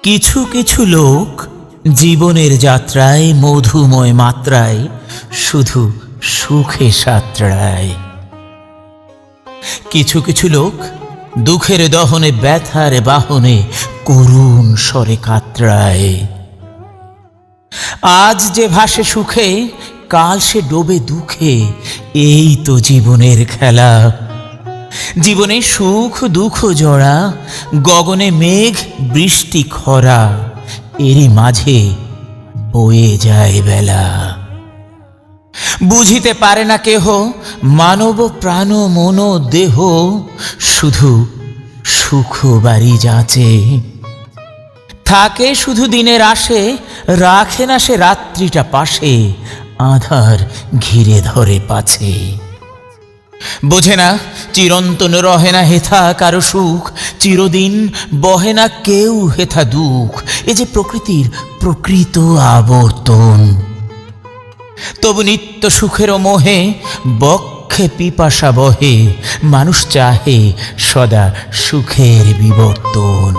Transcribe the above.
কিছু কিছু লোক জীবনের যাত্রায় মধুময় মাত্রায় শুধু সুখে সাঁতরায়। কিছু কিছু লোক দুঃখের দহনে ব্যথার বাহনে করুণ স্বরে কাতরায়। আজ যে ভাসে সুখে, কাল সে ডোবে দুঃখে, এই তো জীবনের খেলা। জীবনে সুখ দুঃখ জড়া, গগনে মেঘ বৃষ্টি খরা, এরই মাঝে বয়ে যায় বেলা। বুঝিতে পারে না কেহ মানব প্রাণ মন দেহ, শুধু সুখ বাড়ি যাচে। থাকে শুধু দিনের আশে, রাখে না সে রাত্রিটা পাশে, আধার ঘিরে ধরে পাছে। বোঝে না চিরন্তন রহে না হেথা কারো সুখ, চিরদিন বহে না কেউ হেথা দুঃখ, এ যে প্রকৃতির প্রকৃত আবর্তন। তবু নিত্য সুখের মোহে বক্ষে পিপাসা বহে, মানুষ চাহে সদা সুখের বিবর্তন।